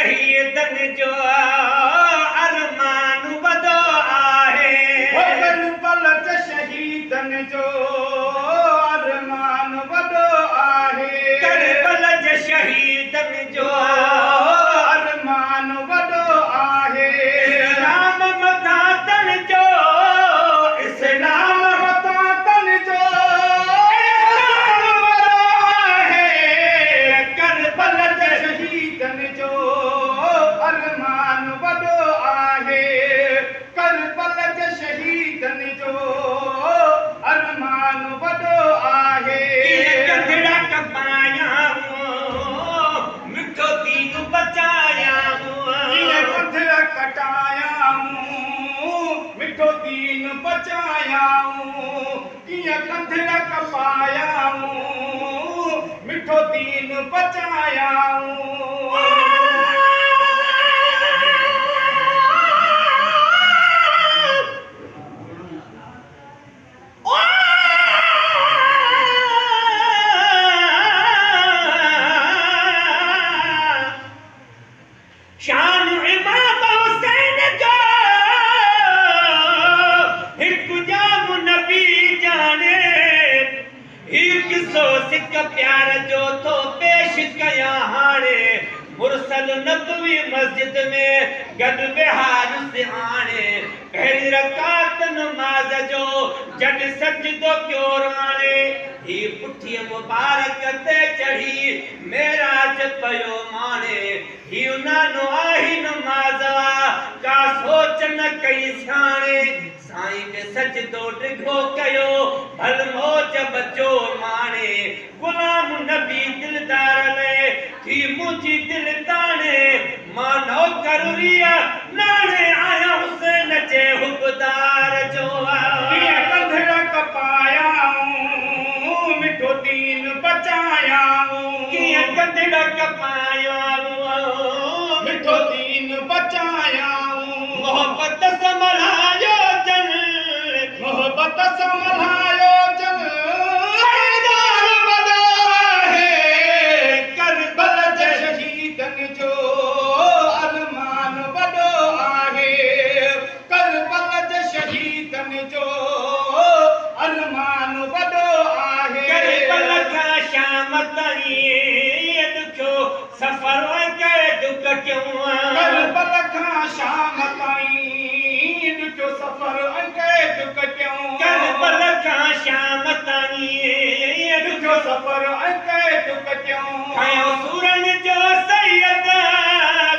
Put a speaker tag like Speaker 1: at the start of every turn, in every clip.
Speaker 1: शहीदन जो अरमान वॾो आहे
Speaker 2: करबल जे शहीदन जो अरमान वॾो आहे
Speaker 1: करबल जे शहीदन जो
Speaker 2: अरमान वॾो आहे
Speaker 1: इस्लाम मथां तन जो
Speaker 2: इस्लाम मथां तन जो
Speaker 1: करबल जे
Speaker 2: शहीदन जो अरमान वॾो आहे करबल जे शहीदन जो अरमान वॾो आहे
Speaker 1: कंधड़ा कपायां मिठो दीन बचायां
Speaker 2: कंधड़ कटायां मिठो दीन बचायां कीअं कंधड़ कपायां मिठो दीन बचायां
Speaker 1: शान इमाम हुसैन जो हिकु जाम नबी जाने हिक सौ सिक प्यार जो तो पेश कया हाणे मुरसल नबवी मस्जिद में गड विहार से आणे पहली रकात नमाज जो जड सजदो क्यों राणे ही पुठी मुबारक ते चढ़ी मेराज पयो माने ही उनानो आही नमाज़वा का सोच न कई सियाणे साईं के सजदो डिघो कयो भल मौज बचो माने गुलाम नबी दिलदार ले थी मुझी दिल ताने मां नौकर रिया नाने आया हुसैन जे हुबदार जो
Speaker 2: कंधड़ कपायां मिठो दीन बचायां
Speaker 1: कीअं कंधड़ कपायां
Speaker 2: मिठो दीन बचायां
Speaker 1: मोहब्बत संभलायो जन
Speaker 2: मोहब्बत संभलायो जन अरमान वॾो आहे करबल जे शहीदन जो अरमान वॾो आहे करबल जे शहीदन जो अरमान वॾो आहे
Speaker 1: करबल खां शाम ताईं ॾुखियो सफ़र कए दुख क्यों
Speaker 2: करबल खां शाम ताईं ॾुखियो सफ़र कए दुख क्यों
Speaker 1: करबल खां शाम ताईं
Speaker 2: ॾुखियो सफ़र कए दुख क्यों
Speaker 1: खयो सूरन जो सैयद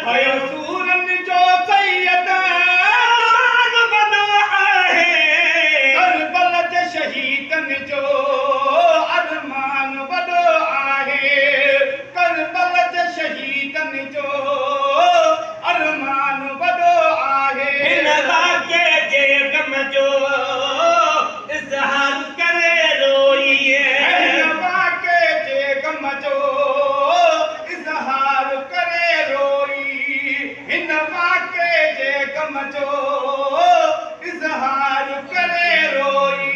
Speaker 2: भयो सूरन जो सैयद
Speaker 1: वॾो आहे
Speaker 2: करबल जे शहीदन जो अरमान वॾो आहे करबल जे शहीदन जो अरमान वॾो आहे
Speaker 1: हिन वाक़े जे गम जो इज़हार करे रोईए
Speaker 2: हिन वाक़े जे गम जो इज़हार करे रोई हिन वाक़े जे गम जो इज़हार करे रोई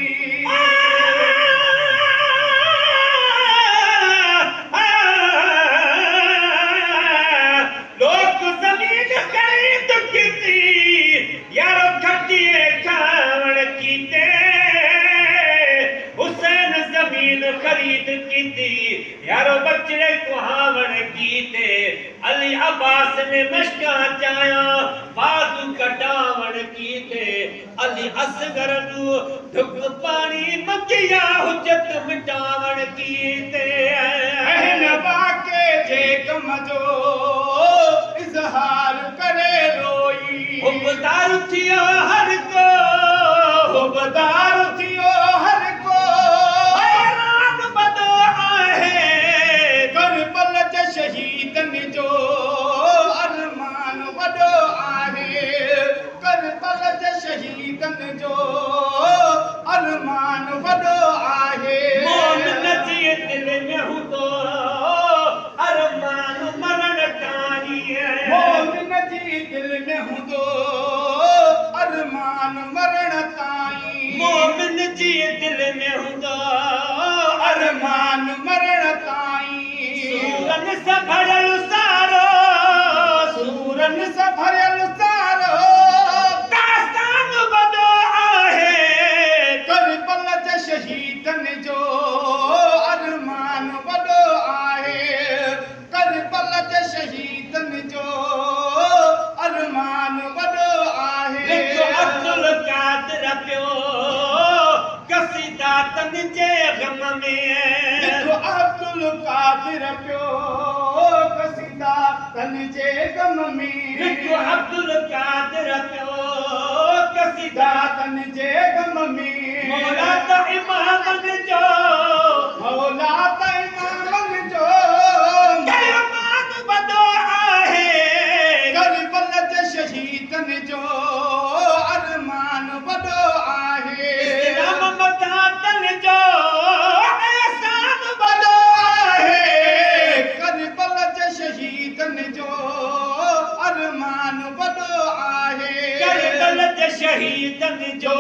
Speaker 1: लोक ज़मीन ख़रीद कीती यारो खटिए खावण कीते हुसैन ज़मीन ख़रीद कीती यारो बचड़े कुहावण कीते अली अब्बास ने मशका चाया बाज़ू कटावण कीते अली असगर नू ढुक पानी मकिया हुजत मिटावण कीते
Speaker 2: हिन वाक़े जे गम जो इज़हार करे रोई
Speaker 1: हुबदार थियो हर को
Speaker 2: हुबदार थियो हर को
Speaker 1: अरमान वॾो आहे
Speaker 2: करबल जे शहीदन जो अरमान वॾो आहे करबल जे शहीदन जो अरमान वॾो आहे
Speaker 1: मोमिन जे दिल में हूंदो अरमान मरण ताईं
Speaker 2: मोमिन जी दिल में हूंदो अरमान मरण ताईं
Speaker 1: मोमिन जी दिल में हूंदो
Speaker 2: अरमान मरण ताईं
Speaker 1: सूरन सां भरियल सारो
Speaker 2: सां भरियल सारो
Speaker 1: दास्तान वॾो आहे
Speaker 2: करबल जे शहीदनि जो अरमान वॾो आहे करबल जे शहीदनि जो अरमान वॾो आहे
Speaker 1: लिखो अब्दुल कादिर पियो कसीदा तन जे ग़म में
Speaker 2: लिखो अब्दुल कादिर पियो कसीदा तन जे ग़म में
Speaker 1: लिखो अब्दुल कादिर पियो कसीदा
Speaker 2: तन जे ग़म में
Speaker 1: मौला त इमामनि जो
Speaker 2: मौला त इमामनि जो
Speaker 1: क़यामत वॾो आहे
Speaker 2: करबल जे शहीदनि जो अरमान वॾो आहे
Speaker 1: इस्लाम मदातन जो एहसान
Speaker 2: वॾो आहे करबल जे शहीदनि जो अरमान वॾो आहे
Speaker 1: करबल जे शहीदनि जो